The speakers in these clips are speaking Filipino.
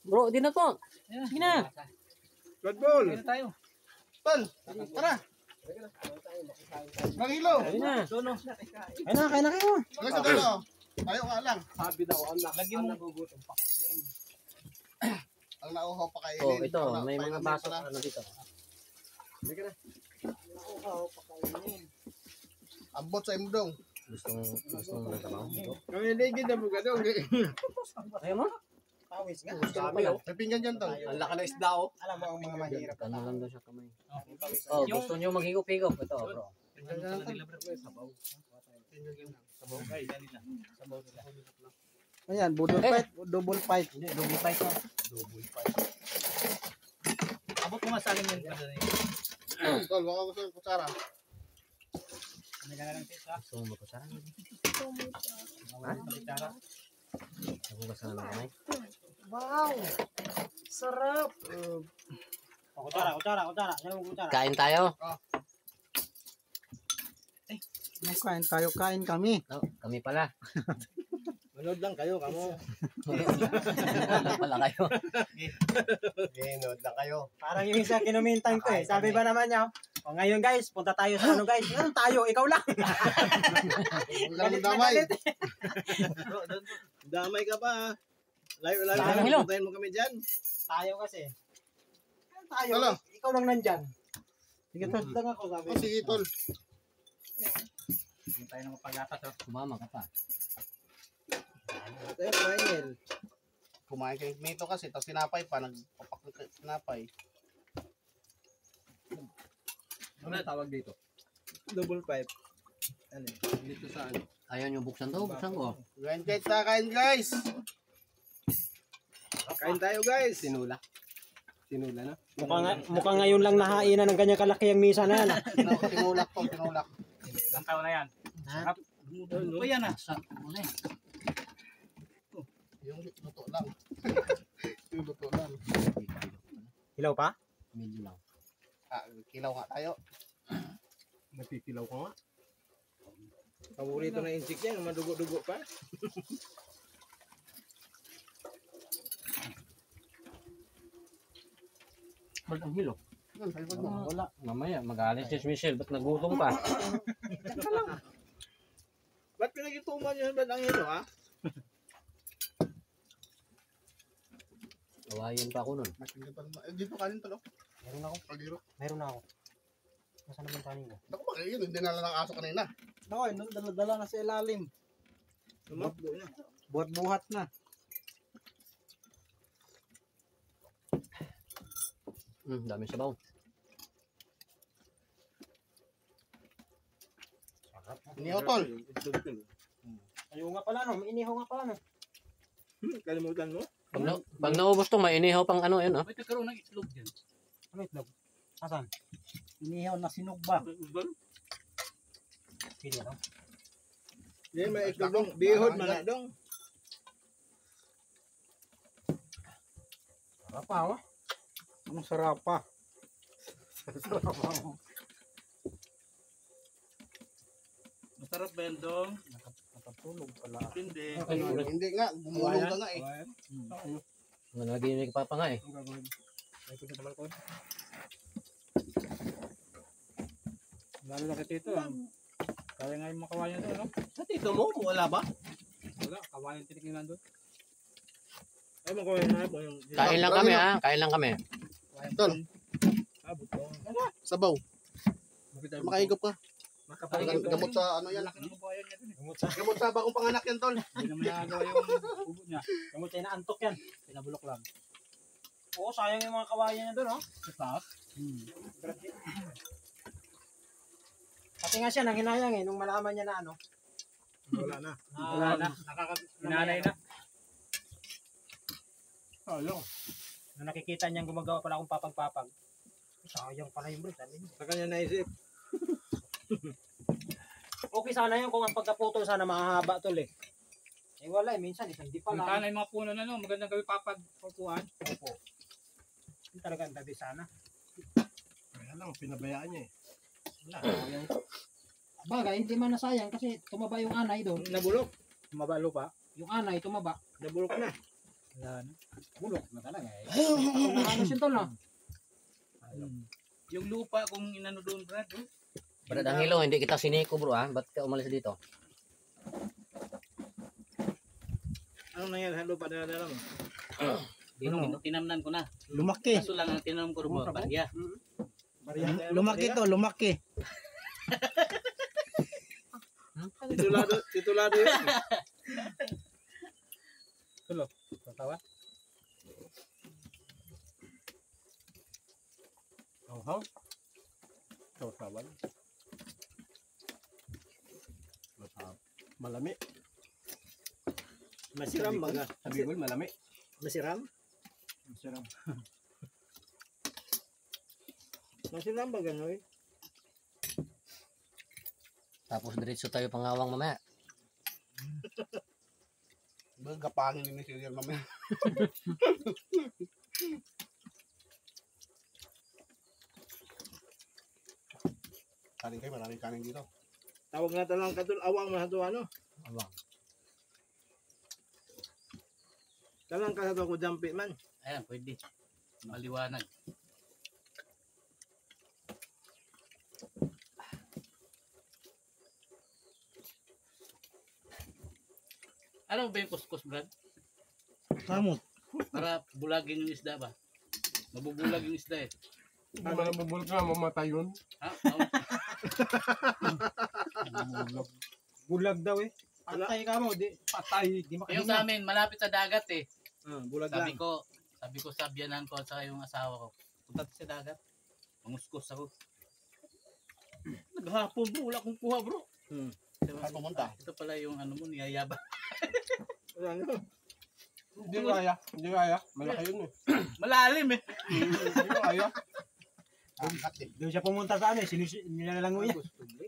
Bro, di na po. Sige na. Red Bull. Kaya tayo. Tol, tara. Magilo. Sige na. Kaya na kayo. Hanggang sa dulo. Tayo nga lang. Sabi daw, lagi mo. Ang nauhaw pa kainin. Oh, ito. May mga baso. Ano dito? Ambot sa imdong. Gustong nagtabaw. Kami hindi na buka doon. Ayaw mo? Pawis nga. May pinggan dyan, Tol. Ang laki na isda, oh. Alam mo ang mga mahirap. Ano lang daw siya kamay. Oh, gusto nyo maghigop-higop. Ito, bro. Ayan, double fight. Double fight. Double fight na. Abot mo nga sa akin yung Tol, baka gusto yung kutsara. Gusto mo magkusara? Ha? Nagugas na ng kamay. Wow! Sarap! Kutsara. Kain tayo. Kain tayo, kain kami. Oh, kami pala. Manood lang kayo, kamo. Wala pala kayo. Manood lang kayo. Parang yung isa kinumintan ko eh. Sabi ba naman niya, o ngayon guys, punta tayo sa ano guys. Ngayon tayo, ikaw lang. Galit na damay. Damay ka pa. Layo, puntahin mo kami dyan. Tayo kasi. Ngayon tayo, Tolo. ikaw lang nandyan. Sige, tol, lang ako sabi. Oh, sige, Tol. Hindi tayo nang paglatas, oh. Kumama ka pa. Tayo, kumain. Kumain kay Mito kasi, tapos sinapay pa, nagpapak ng sinapay. Ano tawag dito? Double five. Ano? Dito saan? Ayaw nyo buksan to? Buksan ko. Kain guys, kain guys. Kain tayo guys. Sinula na. Mukhang ngayon lang nahainan ng kanya kalaki ang misa na yan. Tinulak to, tinulak. Ilang taon na yan? Sarap. Ano pa yan ah? Yung luto lang. Yung luto lang. Hilaw pa? Medyo lang. Kilaw nga tayo. Nagkikilaw ko nga. Paborito na insik yan, madugo-dugo pa. Ba't ang hilo? Wala. Wala. Mamaya, mag-alis si Michelle. Ba't nagutom pa? Ba't pinag-ituman yun? Ba't ang hilo, ha? Awayin pa ako nun. Dito kanin talo. Meron ako. Kaldiro. Meron ako. Nasaan naman kanin ko? Naku ba yun? Hindi na lang aso kanina. Ako, dala na sa ilalim. Tumakbo niya. Buhat-buhat na. Dami sabaw. Inihaw, Tol. Ayaw nga pala no, inihaw nga pala no. Kalimutan mo? Pag naubos to, may inihaw pang ano yun, ha? May nagkaroon ng itlog dyan. Ano itlog? Asan? Inihaw na sinugba. Pili no? Hindi, may itlog dong. Bihod man na dong. Sarap pa oh. Anong sarap pa? Sarap pa oh. Masarap ba yan, Dong? Nakatulog pala. Hindi. Hindi nga, gumulong ka nga eh. Naginig pa nga eh. Ay, punta naman ko. Lalo na kay Tito. Kaya nga yung makawayan doon, no? Sa tito mo, wala ba? Wala, kawayan tinignan doon. Ay, makawain na po yung... Kain lang kami, ha? Kain lang kami. Tol, Abot ko. sabaw. Makita mo. Makahigop ka. Makapahigop. Gamot sa ano yan. Laki ng kawayan niya dun eh. Gamot sa bagong panganak yan, Tol. Hindi naman nagagawa yung ubo niya. Kamot siya inaantok yan. Pinabulok lang. Oo, sayang yung mga kawayan niya doon, no? Sa taas. Pati nga siya, nanghinayang eh, nung malaman niya na ano. Wala na. Wala na. Nanay na. Ayaw. Nung nakikita niyang gumagawa pala akong papag-papag. Sayang pala yung bro, sabi niya. Sa kanya naisip. Okay sana yun kung ang pagkaputol sana mahahaba tol eh. Eh wala eh, minsan isang di pa Punta lang. na yung mga puno na no. Magandang gawin papagpupuan. Opo. Hindi talaga ang tabi sana. Kaya lang, pinabayaan niya eh. Wala. Bagay, hindi man nasayang kasi tumaba yung anay doon. Nabulok. Tumaba lupa. Yung anay tumaba. Nabulok na. Wala na. Bulok na talaga eh. Ano siya tol, no? Yung lupa kung inano doon, Brad, oh. Brad Angelo, hindi kita siniko bro ha. Ba't ka umalis dito? Ano nangyari sa lupa na mo? Tinamnan ko na. Lumaki. Kaso lang ang tinanong ko rin mo, barya. Lumaki to, lumaki. Titulado yun. Tatawa. Oh, Tawag. Malami. Masiram baga. Sa Bicol, malami. Masiram? Masiram. Masiram baga, no? Tapos diretso tayo pangawang mamaya. Gapangin ni Sir mamaya. Kanin kayo, maraming kanin dito. Tawag na talang katul awang mga to ano? Awang. Talang ka sa ko jampi man. Ayan, pwede. Maliwanag. Ano ba yung kuskus, Brad? Kamot. Para bulagin yung isda ba? Mabubulag yung isda eh. Hindi ba nabubulok na, mamatay yun? Ha? Bulag daw eh. Patay ka mo, di patay. Di Yung makahinga. sa amin, malapit sa dagat eh. Bulag Sabi ko sa biyanan ko at saka yung asawa ko, punta tayo sa dagat. Manguskos ako. Naghapon bro, wala akong kuha bro. Saan pumunta? Ito pala yung ano mo, niyayaba. Hindi kaya. Hindi kaya. Malaki yun eh. Malalim eh. Hindi kaya. Angkat eh. Doon siya pumunta sa ano eh. Nilalango niya.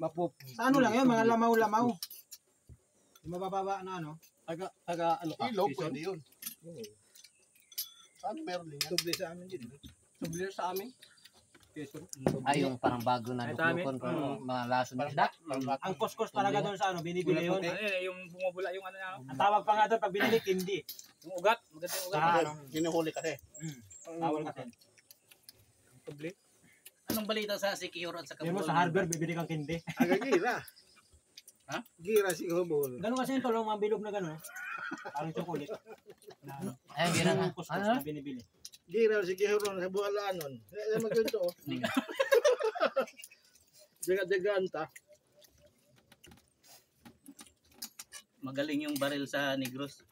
Mapop. Sa ano lang yun, mga lamaw-lamaw. Yung mabababa na ano. Taga ano ka? Ilog, pwede yun. Saan meron din yan? Tubli sa amin din. Tubli sa amin. Quezon. Ay, yung parang bago na Ay, duklukon. Mga lason ng isda. Ang kuskus talaga doon sa ano, binibili yun. Ano yun, yung bumubula yung ano na. Ang tawag pa nga doon pag binili, kindi. Yung ugat. Maganda yung ugat. Sa ano, Hinuhuli kasi. tawag kasi. Tubli. Anong balita sa Sikihor at sa Yun mo Kabul? sa harbor, bibili kang kindi. Gira. Ha? Gira si Hobol. Ganun kasi yung tulong, mga bilog na gano'n. Parang chocolate. Na ano, Ayun, gina nga. yung kuskus Ano? na binibili. Gira si Kihuron sa buhalanon. Kaya maganda oh. Jaga-jaganta. Magaling yung baril sa Negros.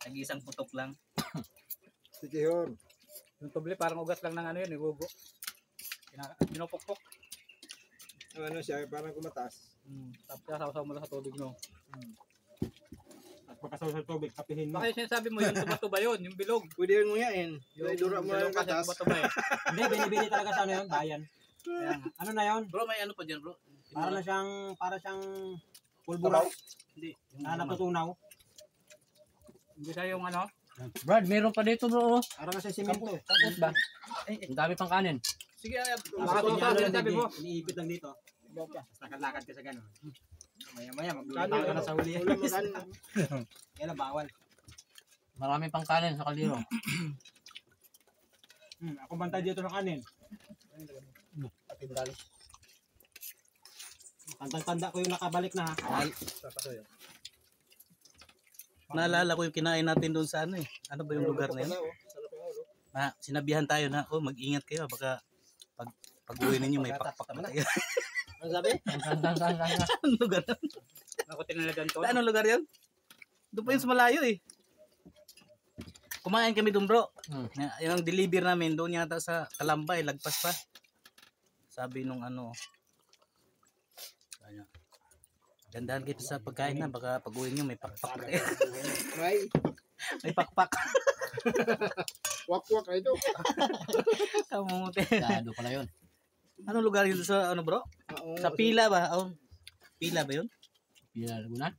Nag-isang putok lang. Si Kihor. Yung tubli parang ugat lang ng ano yun, ibubo. Pinupukpok. Ano siya, parang kumataas. Tapos sasaw mo lang sa tubig, no? At pagkasaw sa tubig, kapihin mo. Baka yung sinasabi mo, yung tuba-tuba yun, yung bilog. Pwede yun nguyain. Yung idura mo bilog yung kasi katas. tuba-tuba eh. Hindi, binibili talaga sa ano yun, bayan. Kaya nga. Ano na yun? Bro, may ano pa dyan bro? Para siyang pulbura Hindi. na natutunaw. Hindi siya yung ano. Brad, meron pa dito bro. Para kasi simento. Tapos ba? Ang dami pang kanin. Sige, ay, Baka baka kung ano lang sabi mo. iniipit lang dito. Tapos lakad-lakad ka sa gano'n. Maya-maya, Kano, maglulutaw ka na sa huli. ulam mo kan. Yan ang bawal. Marami pang kanin sa kaliro. Ako bantay dito ng kanin. Patindal. Tandang-tanda ko yung nakabalik na ha. Naalala ko yung kinain natin doon sa ano eh. Ano ba yung lugar na yun? Na, sinabihan tayo na, oh mag-ingat kayo baka pag uwi ninyo may pakpak na tayo. Ano sabi? Anong lugar yun? Ako tinalagan to. Anong lugar yun? Doon pa yun sa malayo eh. Kumain kami doon bro. Yung deliver namin doon yata sa Kalambay, lagpas pa. Sabi nung ano, kaya, dandahan kita sa pagkain na, baka pag uwi nyo may pakpak na kayo. May May pakpak. wak-wak ito. Kamuti. Gado pala yun. Anong lugar yun sa ano bro? Sa Pila ba? Oh, Pila ba yun? Pila Lagunan.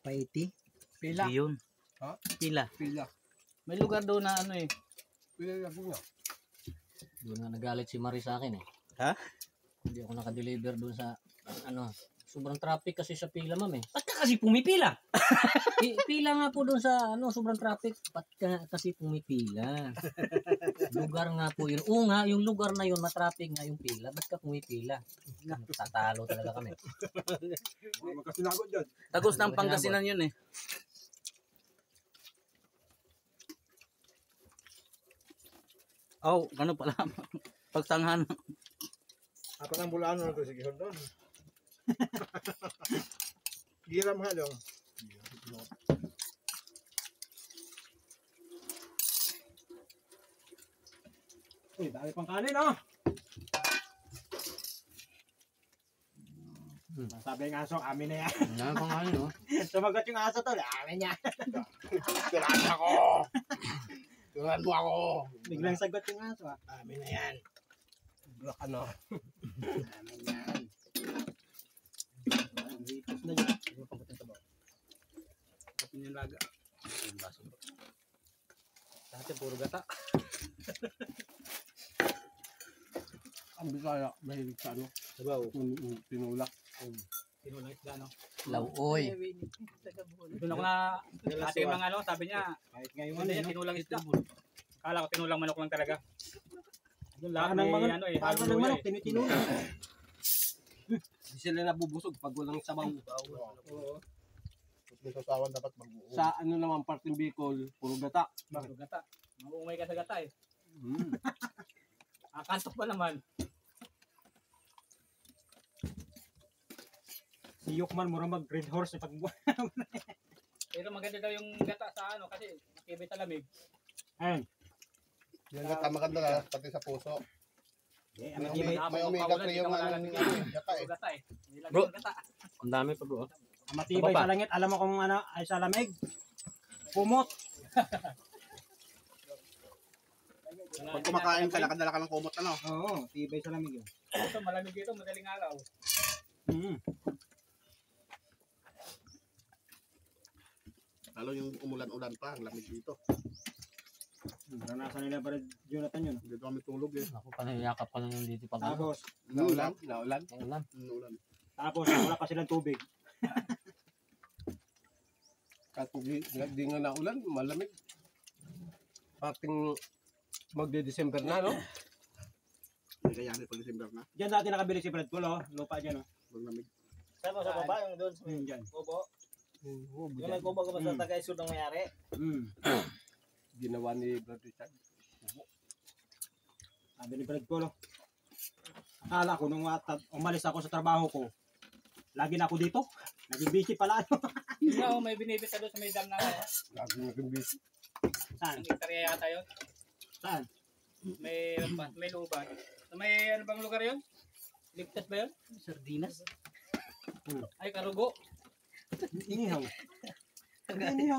Paiti. Pila. Yun. Ha? Pila. Pila. May lugar doon na ano eh. Pila lang nga. Doon nga nagalit si Marie sa akin eh. Ha? Hindi ako nakadeliver doon sa ano, sobrang traffic kasi sa pila, ma'am eh. Ba't ka kasi pumipila? Pila nga po doon sa sobrang traffic. Ba't ka kasi pumipila? Lugar nga po yun. Oo nga, yung lugar na yun, matraffic nga yung pila. Ba't ka pumipila? Tatalo talaga kami. Magkasinagot dyan. Tagos ng Pangasinan yun eh. Oh, ano pala? Pagtanghan. Apat ang bulaan na ito, sige, doon. Giram halong. Uy, dami pang kanin, oh. Sabi ng aso, amin na yan. Ano pang ano? Sumagot yung aso to, amin yan. Tulaan ako! Tulaan mo ako! Biglang sagot yung aso, ah. Amin na yan. Block ano? Amin yan. Hipos na yun. Kapin yung laga. Dati puro gata. Ang Bisaya, mahilig sa ano? Sabaw. Tinulak. Tinulang isda, no? Lauoy. Doon ako na, dati yung mga ano, sabi niya, Kahit ngayon, ano yan, tinulang isda. Kala ko tinulang manok lang talaga. Doon Paano lahat ng may manok? ano eh, Paano ng haluluya manok? eh. Tinitinulak. Hindi sila nabubusog pag walang sabaw. Oo, Tapos may sasawan dapat mag-uong. Sa ano naman part ng Bicol, puro gata. puro gata. Maumay ka sa gata eh. Mm. Akantok pa naman. Si Yukman, mura mag-red horse. Pag Pero maganda daw yung gata sa ano kasi matibay sa lamig. Ayun. Yan gata maganda ka, pati sa puso. Eh, May ang matibay, omega 3 yung ano gata Puro eh. gata eh. Nilagay Bro. yung gata. Ang dami pa bro. ang matibay Baba. sa langit. Alam mo kung ano ay sa lamig? Kumot. Pag kumakain ka, nakadala ka ng kumot ano. Oo, tibay sa lamig yun. Ito malamig dito, madaling araw. Lalo yung umulan-ulan pa, ang lamig dito. Naranasan nila ba Jonathan yun? Dito kami tulog eh. Ako pa niyakap ka na yung dito pag ano. Tapos, Naulan? Naulan? Ulan. Naulan. tapos wala pa silang tubig. Kahit di nga naulan, malamig. Parting magde-December na, no? May kayanin pag December na. Diyan dati nakabili si Brad Cool, oh. Lupa dyan, oh. Pag lamig. Sama sa baba yung doon sa Dyan. kubo. Oo, Yung may kubo ko sa tagay-sud ng mayari. ginawa ni Brad Richard. Sabi ni Brad Cool, oh. Akala ko nung umalis ako sa trabaho ko, lagi na ako dito. Naging busy pala. Tingnan may binibita doon sa may dam na ano. Lagi naging busy. Saan? Ang hektarya yata yun. Saan? May lupa. May ano bang lugar yun? Ligtas ba yun? Sardinas. Ay, Karugo. Inihaw. Inihaw.